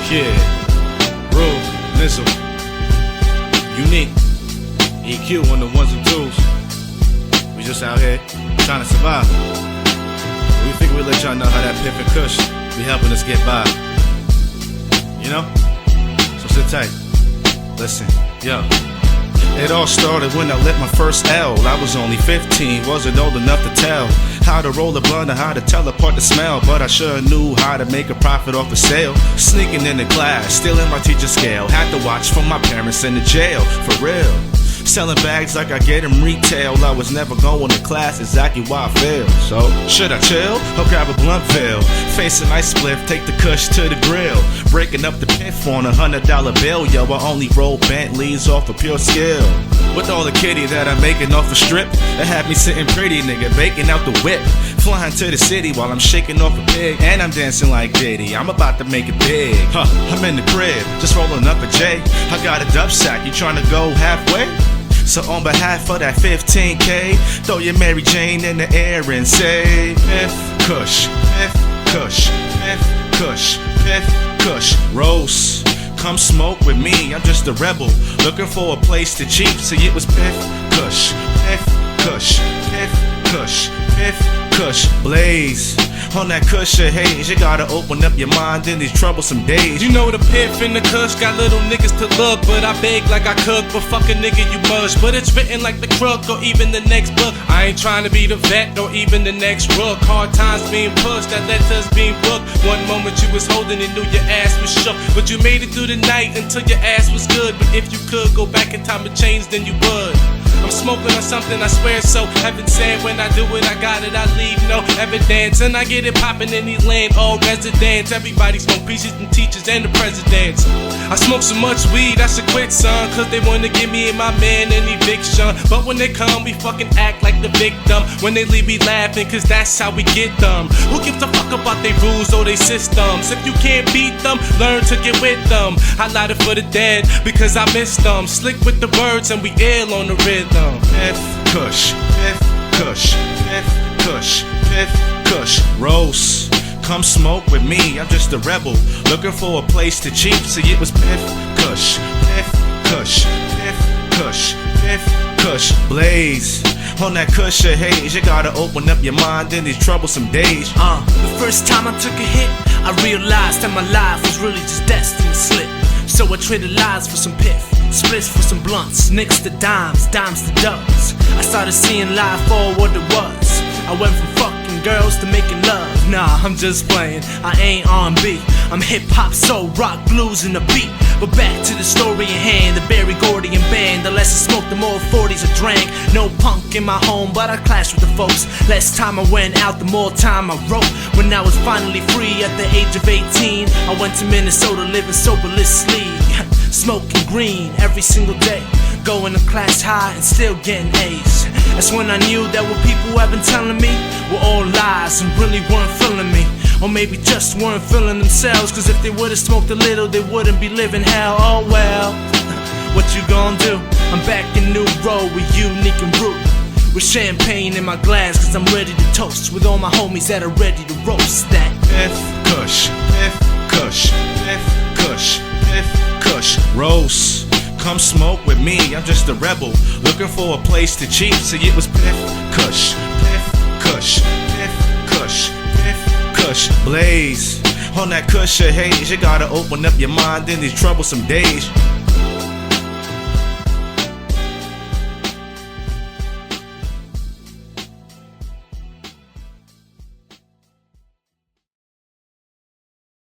Kid, Rule, Nizzle, UnIQue, EQ on the ones and twos. We just out here trying to survive. We think we let y'all know how that Piff and Kush be helping us get by. You know? So sit tight. Listen, yo. It all started when I lit my first L. I was only 15, wasn't old enough to tell how to roll a blunt or how to tell apart the smell, but I sure knew how to make a profit off the sale. Sneaking in the class, stealing my teacher's scale. Had to watch for my parents in the jail, for real. Selling bags like I get them retail. I was never going to class, exactly why I failed. So, should I chill or grab a blunt veil? Face a nice spliff, take the Kush to the grill. Breaking up the Piff on $100 bill. Yo, I only roll Bentleys off a pure skill. With all the kitty that I'm making off a strip, that had me sitting pretty, nigga, baking out the whip. Flying to the city while I'm shaking off a pig, and I'm dancing like Diddy. I'm about to make it big. I'm in the crib, just rolling up a J. I got a dub sack, you trying to go halfway? So on behalf of that 15K, throw your Mary Jane in the air and say, Piff, Kush, Piff, Kush, Piff, Kush, Piff, Kush. Roast, come smoke with me, I'm just a rebel, looking for a place to cheap. See, it was Piff, Kush, Piff, Kush, Piff, Kush, Piff, Kush. Blaze, on that Kush of haze, you gotta open up your mind in these troublesome days. You know the Piff and the Kush got little niggas to look, but I beg like I cook, but fuck a nigga you mush. But it's written like the crook or even the next book. I ain't trying to be the vet or even the next rook. Hard times being pushed, that led to us being booked. One moment you was holding and knew your ass was shook, but you made it through the night until your ass was good. But if you could go back in time and change, then you would. I'm smoking on something, I swear so. Heaven said when I do it, I got it, I leave no evidence. And I get it poppin' in these land, all residents. Everybody smoke pieces and teachers and the presidents. I smoke so much weed, I should quit, son, cause they wanna give me and my man an eviction. But when they come, we fucking act like the victim. When they leave, we laughing, cause that's how we get them. Who gives a fuck about their rules or their systems? If you can't beat them, learn to get with them. I light it for the dead, because I miss them. Slick with the words and we ill on the rhythm. Piff, Kush, Piff, Kush, Piff, Kush, Piff, Kush. Roast, come smoke with me, I'm just a rebel, looking for a place to cheap. See, it was Piff, Kush, Piff, Kush, Piff, Kush, Piff, Kush. Blaze, on that Kush of haze, you gotta open up your mind in these troublesome days. The first time I took a hit, I realized that my life was really just destined to slip. So I traded lies for some Piff, splits for some blunts, nicks to dimes, dimes to dubs. I started seeing life for what it was. I went from fucking girls to making love. Nah, I'm just playing, I ain't R&B. I'm hip-hop, soul, rock, blues, and the beat. But back to the story in hand, the Barry Gordian band. The less I smoked, the more 40s I drank. No punk in my home, but I clashed with the folks. Less time I went out, the more time I wrote. When I was finally free at the age of 18, I went to Minnesota living soberlessly. Smoking green every single day, going to class high and still getting A's. That's when I knew that what people have been telling me were all lies and really weren't feeling me. Or maybe just weren't feeling themselves, cause if they would've smoked a little, they wouldn't be living hell. Oh well, what you gonna do? I'm back in New Road with UnIQue and Root, with champagne in my glass, cause I'm ready to toast with all my homies that are ready to roast that. Piff, Kush, Piff, Kush, Piff, Kush, Piff, Kush. Roast, come smoke with me, I'm just a rebel, looking for a place to cheap. See, it was Piff, Kush, Piff, Kush, Piff, Kush, Piff, Kush. Blaze, on that Kush of haze, you gotta open up your mind in these troublesome days.